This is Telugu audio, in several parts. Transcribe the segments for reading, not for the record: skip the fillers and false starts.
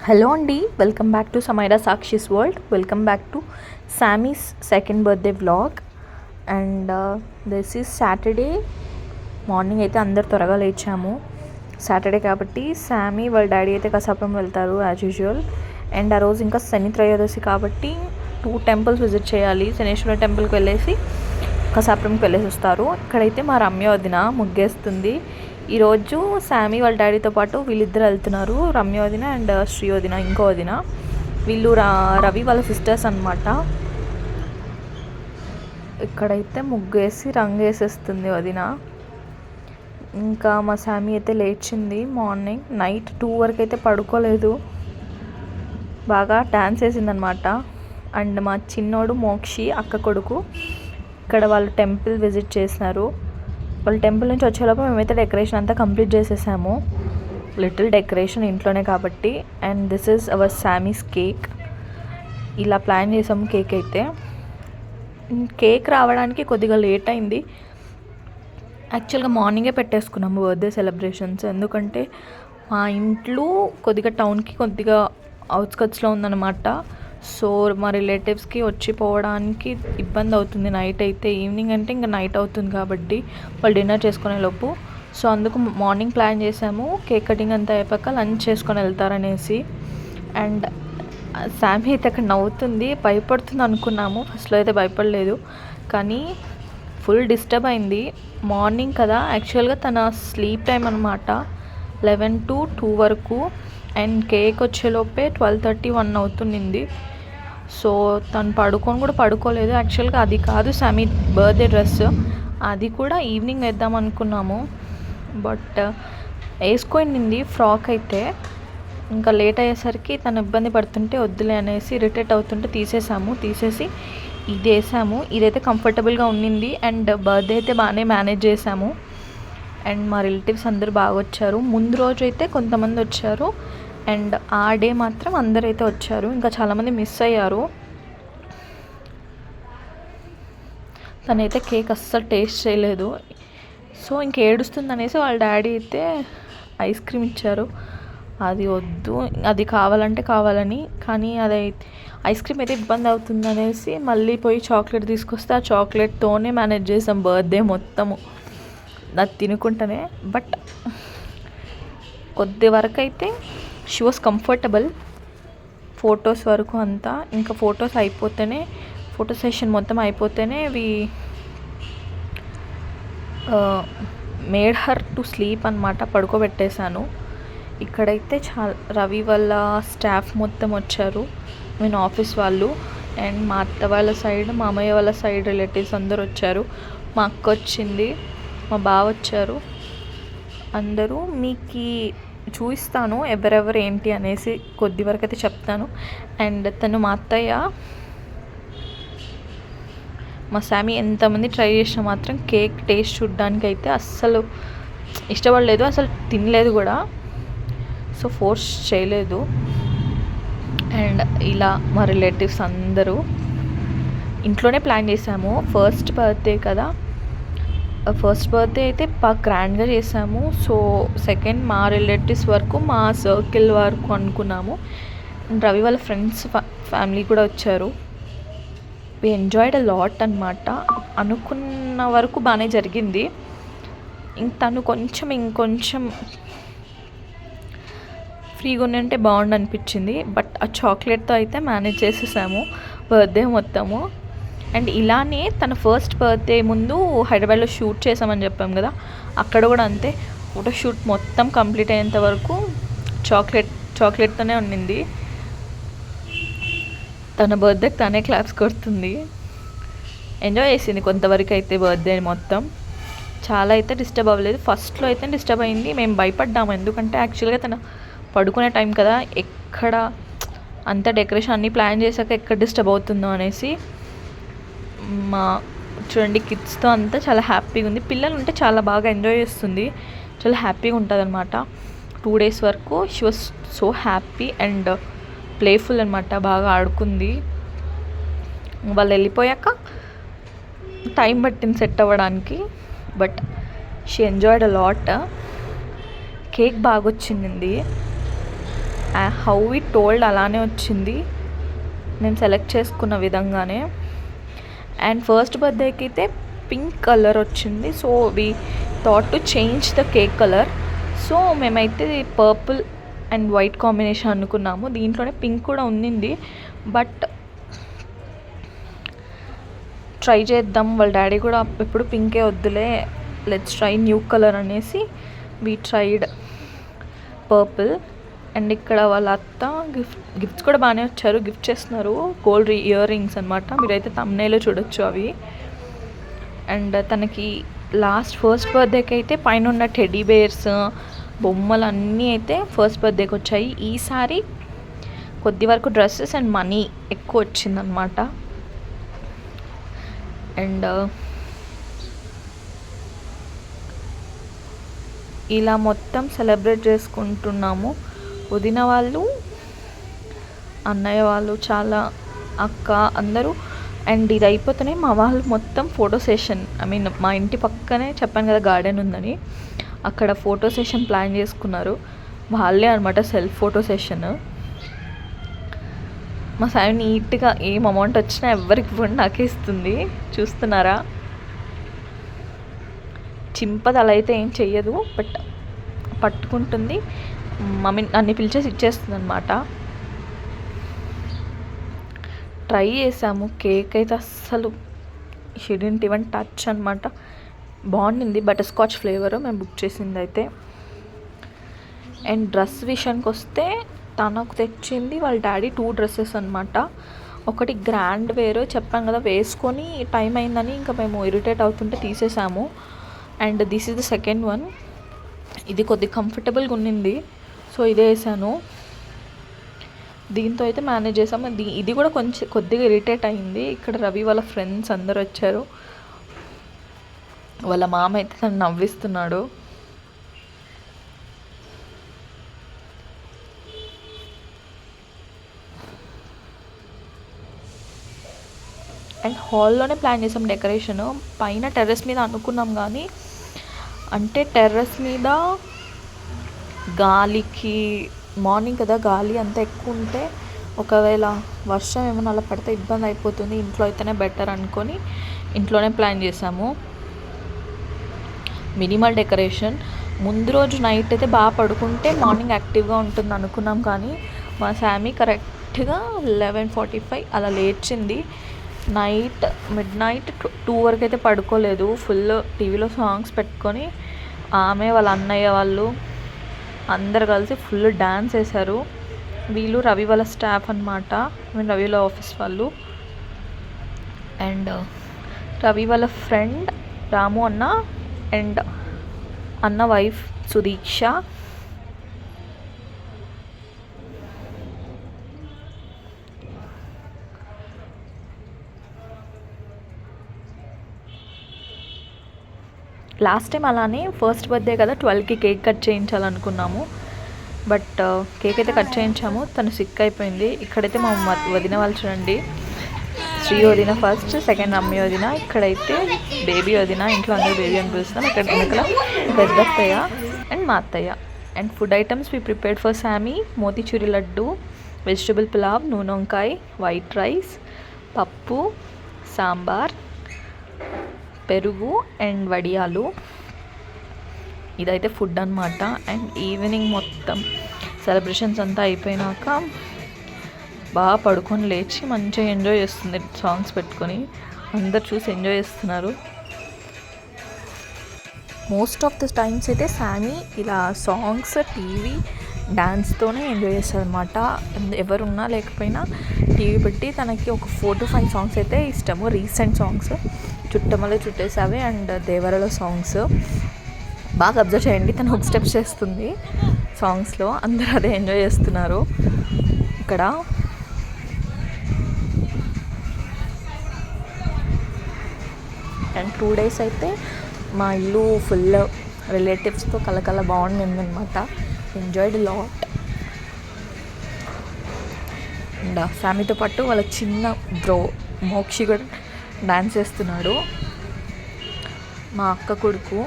హలో అండి, welcome back to Samaira Sakshi's world. Welcome back to Sammy's second birthday vlog. And this is Saturday morning. అయితే అందరు త్వరగా లేచాము. సాటర్డే కాబట్టి శామీ వాళ్ళ డాడీ అయితే కసాపురం వెళ్తారు యాజ్ యూజువల్. అండ్ ఆ రోజు ఇంకా శని త్రయోదశి కాబట్టి 2 టెంపుల్స్ విజిట్ చేయాలి. శనేశ్వర టెంపుల్కి వెళ్ళేసి కసాపురంకి వెళ్ళేసి వస్తారు. ఇక్కడైతే మా రమ్య వదిన ముగ్గేస్తుంది. ఈరోజు శామీ వాళ్ళ డాడీతో పాటు వీళ్ళిద్దరు వెళ్తున్నారు, రమ్య వదిన అండ్ శ్రీ వదిన, ఇంకో వదిన. వీళ్ళు రవి వాళ్ళ సిస్టర్స్ అనమాట. ఇక్కడైతే ముగ్గేసి రంగు వేసేస్తుంది వదిన. ఇంకా మా శామీ అయితే లేచింది మార్నింగ్. నైట్ 2 వరకు అయితే పడుకోలేదు, బాగా డ్యాన్స్ వేసిందనమాట. అండ్ మా చిన్నోడు మోక్షి అక్క కొడుకు ఇక్కడ వాళ్ళు టెంపుల్ విజిట్ చేసినారు. వాళ్ళ టెంపుల్ నుంచి వచ్చేలోపు మేమైతే డెకరేషన్ అంతా కంప్లీట్ చేసేసాము. లిటిల్ డెకరేషన్ ఇంట్లోనే కాబట్టి. And this is our Sammy's cake. ఇలా ప్లాన్ చేసాము కేక్ అయితే. కేక్ రావడానికి కొద్దిగా లేట్ అయింది. యాక్చువల్గా మార్నింగే పెట్టేసుకున్నాము బర్త్డే సెలబ్రేషన్స్. ఎందుకంటే మా ఇంట్లో కొద్దిగా టౌన్కి కొద్దిగా అవుట్స్కట్స్లో ఉందన్నమాట. సో మా రిలేటివ్స్కి వచ్చిపోవడానికి ఇబ్బంది అవుతుంది నైట్ అయితే. ఈవినింగ్ అంటే ఇంకా నైట్ అవుతుంది కాబట్టి వాళ్ళు డిన్నర్ చేసుకునే లోపు. సో అందుకు మార్నింగ్ ప్లాన్ చేసాము, కేక్ కటింగ్ అంతా అయిపోయాక లంచ్ చేసుకొని వెళ్తారనేసి. అండ్ శామీ అయితే అక్కడ నవ్వుతుంది, భయపడుతుంది అనుకున్నాము. ఫస్ట్లో అయితే భయపడలేదు, కానీ ఫుల్ డిస్టర్బ్ అయింది. మార్నింగ్ కదా, యాక్చువల్గా తన స్లీప్ టైం అనమాట 11 to 2 వరకు. అండ్ కేక్ వచ్చేలోపే 12:30-1 అవుతుంది. సో తను పడుకొని కూడా పడుకోలేదు. యాక్చువల్గా అది కాదు శామీ బర్త్డే డ్రెస్, అది కూడా ఈవినింగ్ వేద్దాం అనుకున్నాము. బట్ వేసుకొనింది ఫ్రాక్ అయితే. ఇంకా లేట్ అయ్యేసరికి తను ఇబ్బంది పడుతుంటే వద్దులే అనేసి ఇరిటేట్ అవుతుంటే తీసేసి ఇది వేసాము. ఇదైతే కంఫర్టబుల్గా ఉండింది. అండ్ బర్త్డే అయితే బాగానే మేనేజ్ చేసాము. అండ్ మా రిలేటివ్స్ అందరూ బాగా వచ్చారు. ముందు రోజు అయితే కొంతమంది వచ్చారు, అండ్ ఆ డే మాత్రం అందరైతే వచ్చారు. ఇంకా చాలామంది మిస్ అయ్యారు. తనైతే కేక్ అస్సలు టేస్ట్ చేయలేదు. సో ఇంక ఏడుస్తుంది అనేసి వాళ్ళ డాడీ అయితే ఐస్ క్రీమ్ ఇచ్చారు. అది వద్దు, అది కావాలని, కానీ అది ఐస్ క్రీమ్ అయితే ఇబ్బంది అవుతుంది అనేసి మళ్ళీ పోయి చాక్లెట్ తీసుకొస్తే ఆ చాక్లెట్తోనే మేనేజ్ చేసాం బర్త్డే మొత్తము, అది తినుకుంటానే. బట్ కొద్ది వరకు అయితే షీ వాస్ కంఫర్టబుల్. ఫొటోస్ వరకు అంతా. ఇంకా ఫొటో సెషన్ మొత్తం అయిపోతేనే మేడ్ హర్ టు స్లీప్ అనమాట, పడుకోబెట్టేశాను. ఇక్కడైతే రవి వాళ్ళ స్టాఫ్ మొత్తం వచ్చారు, ఆఫీస్ వాళ్ళు. అండ్ మా అత్త వాళ్ళ సైడ్, మా అమ్మయ్య వాళ్ళ సైడ్ రిలేటివ్స్ అందరూ వచ్చారు. మా అక్క వచ్చింది, మా బావ వచ్చారు. అందరూ మీకు చూపిస్తాను ఎవరెవరు ఏంటి అనేసి కొద్ది వరకు అయితే చెప్తాను. అండ్ తను మా అత్తయ్య. మా శామీ ఎంతమంది ట్రై చేసినా మాత్రం కేక్ టేస్ట్ చూడడానికి అయితే అస్సలు ఇష్టపడలేదు, అసలు తినలేదు కూడా. సో ఫోర్స్ చేయలేదు. అండ్ ఇలా మా రిలేటివ్స్ అందరూ ఇంట్లోనే ప్లాన్ చేసాము. ఫస్ట్ బర్త్డే కదా, ఫస్ట్ బర్త్డే అయితే బాగా గ్రాండ్గా చేసాము. సో సెకండ్ మా రిలేటివ్స్ వరకు, మా సర్కిల్ వరకు అనుకున్నాము. రవి వాళ్ళ ఫ్రెండ్స్ ఫ్యామిలీ కూడా వచ్చారు. వి ఎంజాయ్డ్ అ లాట్ అనమాట. అనుకున్న వరకు బాగానే జరిగింది. తను ఇంకొంచెం ఫ్రీగా ఉంటే బాగుండు అనిపించింది. బట్ ఆ చాక్లెట్తో అయితే మేనేజ్ చేసేసాము బర్త్డే మొత్తము. అండ్ ఇలానే తన ఫస్ట్ బర్త్డే ముందు హైదరాబాద్లో షూట్ చేసామని చెప్పాం కదా, అక్కడ కూడా అంతే. ఫోటోషూట్ మొత్తం కంప్లీట్ అయ్యేంత వరకు చాక్లెట్తోనే ఉండింది. తన బర్త్డేకి తనే క్లాప్స్ కొడుతుంది. ఎంజాయ్ చేసింది కొంతవరకు అయితే బర్త్డే మొత్తం. చాలా అయితే డిస్టర్బ్ అవ్వలేదు. ఫస్ట్లో అయితే డిస్టర్బ్ అయింది, మేము భయపడ్డాము. ఎందుకంటే యాక్చువల్గా తన పడుకునే టైం కదా, ఎక్కడ అంత డెకరేషన్ అన్నీ ప్లాన్ చేశాక ఎక్కడ డిస్టర్బ్ అవుతుందో అనేసి. చూడండి, కిడ్స్తో అంతా చాలా హ్యాపీగా ఉంది. పిల్లలు ఉంటే చాలా బాగా ఎంజాయ్ చేస్తుంది, చాలా హ్యాపీగా ఉంటుంది అనమాట. 2 days వరకు she was so happy and playful అనమాట, బాగా ఆడుకుంది. వాళ్ళు వెళ్ళిపోయాక టైం పట్టింది సెట్ అవ్వడానికి. But she enjoyed a lot. Cake బాగా వచ్చింది. హౌ వి టోల్డ్ అలానే వచ్చింది, నేను సెలెక్ట్ చేసుకున్న విధంగానే. అండ్ ఫస్ట్ బర్త్డేకి అయితే పింక్ కలర్ వచ్చింది. So we thought to change the cake colour. So మేమైతే పర్పుల్ అండ్ వైట్ కాంబినేషన్ అనుకున్నాము. దీంట్లోనే పింక్ కూడా ఉన్నింది, బట్ ట్రై చేద్దాం, వాళ్ళ డాడీ కూడా ఎప్పుడు పింకే వద్దులే, లెట్స్ ట్రై న్యూ కలర్ అనేసి వీ ట్రైడ్ పర్పుల్. అండ్ ఇక్కడ వాళ్ళ అత్త గిఫ్ట్స్ కూడా బాగానే వచ్చారు, గిఫ్ట్ చేస్తున్నారు. గోల్డ్ ఇయర్ రింగ్స్ అనమాట, మీరైతే తమ్నేలో చూడొచ్చు అవి. అండ్ తనకి ఫస్ట్ బర్త్డేకి అయితే పైన ఉన్న టెడ్డీ బేర్స్ బొమ్మలు అన్నీ అయితే ఫస్ట్ బర్త్డేకి వచ్చాయి. ఈసారి కొద్ది వరకు డ్రెస్సెస్ అండ్ మనీ ఎక్కువ వచ్చిందనమాట. అండ్ ఇలా మొత్తం సెలబ్రేట్ చేసుకుంటున్నాము. వదిన వాళ్ళు, అన్నయ్య వాళ్ళు, చాలా అక్క అందరూ. అండ్ ఇది అయిపోతేనే మా వాళ్ళు మొత్తం ఫోటో సెషన్, మా ఇంటి పక్కనే చెప్పాను కదా గార్డెన్ ఉందని, అక్కడ ఫోటో సెషన్ ప్లాన్ చేసుకున్నారు. వాళ్ళే అనమాట సెల్ఫ్ ఫోటో సెషన్. మా సాయి నీట్గా ఏం అమౌంట్ వచ్చినా ఎవరికి ఇవ్వండి నాకే ఇస్తుంది, చూస్తున్నారా. చింపది అలా అయితే ఏం చెయ్యదు, బట్ పట్టుకుంటుంది. మమ్మీ నన్ను పిలిచేసి ఇచ్చేస్తుంది అనమాట. ట్రై చేసాము, కేక్ అయితే అస్సలు షీ డిడ్ంట్ ఈవెన్ టచ్ అనమాట. బాగుండింది, బటర్ స్కాచ్ ఫ్లేవర్ మేము బుక్ చేసింది అయితే. అండ్ డ్రెస్ విషయానికి వస్తే తనకు తెచ్చింది వాళ్ళ డాడీ 2 డ్రెస్సెస్ అనమాట. ఒకటి గ్రాండ్ వేర్ చెప్పాం కదా, వేసుకొని టైం అయిందని ఇంకా మేము ఇరిటేట్ అవుతుంటే తీసేసాము. And this is the second one. ఇది కొద్దిగా కంఫర్టబుల్గా ఉన్నింది, సో ఇదే వేసాను. దీంతో అయితే మేనేజ్ చేసాము. ఇది కూడా కొద్దిగా ఇరిటేట్ అయింది. ఇక్కడ రవి వాళ్ళ ఫ్రెండ్స్ అందరు వచ్చారు, వాళ్ళ మామ అయితే తను నవ్విస్తున్నాడు. అండ్ హాల్లోనే ప్లాన్ చేసాం డెకరేషను. పైన టెర్రస్ మీద అనుకున్నాం, కానీ అంటే టెర్రస్ మీద గాలికి, మార్నింగ్ కదా గాలి అంత ఎక్కువ ఉంటే ఒకవేళ వర్షం ఏమైనా అలా పడితే ఇబ్బంది అయిపోతుంది, ఇంట్లో అయితేనే బెటర్ అనుకొని ఇంట్లోనే ప్లాన్ చేసాము. Minimal decoration. ముందు రోజు నైట్ అయితే బాగా పడుకుంటే మార్నింగ్ యాక్టివ్గా ఉంటుంది అనుకున్నాం, కానీ మా శామీ కరెక్ట్గా 11:45 అలా లేచింది. మిడ్ నైట్ 2 వరకు అయితే పడుకోలేదు. ఫుల్ టీవీలో సాంగ్స్ పెట్టుకొని ఆమె వాళ్ళ అన్నయ్య వాళ్ళు అందరు కలిసి ఫుల్ డ్యాన్స్ వేశారు. వీళ్ళు రవి వాళ్ళ స్టాఫ్ అనమాట, రవి వాళ్ళ ఆఫీస్ వాళ్ళు. అండ్ రవి వాళ్ళ ఫ్రెండ్ రాము అన్న అండ్ అన్న వైఫ్ సుదీక్ష. లాస్ట్ టైం అలానే ఫస్ట్ బర్త్డే కదా 12కి కేక్ కట్ చేయించాలనుకున్నాము, బట్ కేక్ అయితే కట్ చేయించాము. తను సిక్ అయిపోయింది. ఇక్కడైతే మా వదిన వాళ్ళు చూడండి, శ్రీ వదిన ఫస్ట్, సెకండ్ అమ్మి వదిన, ఇక్కడైతే బేబీ వదిన. ఇంట్లో అందరూ బేబీ అని పిలుస్తాం. ఇక్కడ వెనకల పెద్దత్తయ్య అండ్ మా అత్తయ్య. And food items we prepared for Sammy: motichoor laddu, vegetable pulao, నూనె వంకాయ, వైట్ రైస్, పప్పు, సాంబార్, పెరుగు అండ్ వడియాలు. ఇదైతే ఫుడ్ అనమాట. అండ్ ఈవినింగ్ మొత్తం సెలబ్రేషన్స్ అంతా అయిపోయినాక బాగా పడుకొని లేచి మంచిగా ఎంజాయ్ చేస్తుంది సాంగ్స్ పెట్టుకొని. అందరు చూసి ఎంజాయ్ చేస్తున్నారు. మోస్ట్ ఆఫ్ ద టైమ్స్ అయితే శామీ ఇలా సాంగ్స్, టీవీ, డాన్స్తోనే ఎంజాయ్ చేస్తుంది అనమాట. ఎవరున్నా లేకపోయినా టీవీ పెట్టి తనకి ఒక 4 to 5 సాంగ్స్ అయితే ఇష్టము. రీసెంట్ సాంగ్స్ చుట్టమలే చుట్టేసావి అండ్ దేవరలో సాంగ్స్ బాగా అబ్జర్వ్ చేయండి. తను హుక్ స్టెప్స్ చేస్తుంది సాంగ్స్లో, అందరూ అదే ఎంజాయ్ చేస్తున్నారు. ఇక్కడ అండ్ 2 days అయితే మా ఇల్లు ఫుల్ రిలేటివ్స్తో కలకల బాగుండింది అనమాట. Enjoyed lot. అండ్ ఫ్యామిలీతో పాటు వాళ్ళ చిన్న బ్రో మోక్షి కూడా డాన్స్ చేస్తున్నాడు, మా అక్క కొడుకు.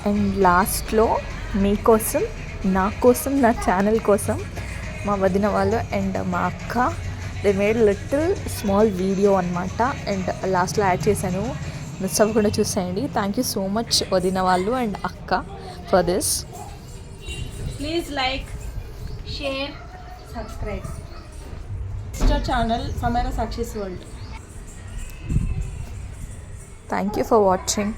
అండ్ లాస్ట్లో మీకోసం, నా కోసం, నా ఛానల్ కోసం మా వదిన వాళ్ళు అండ్ మా అక్క they made little small video అనమాట. అండ్ లాస్ట్లో యాడ్ చేశాను, మిస్ అవ్వకుండా చూసేయండి. థ్యాంక్ యూ సో మచ్ వదిన వాళ్ళు అండ్ అక్క for this. Please like, share, subscribe sister channel Samara Sakshis World. Thank you for watching.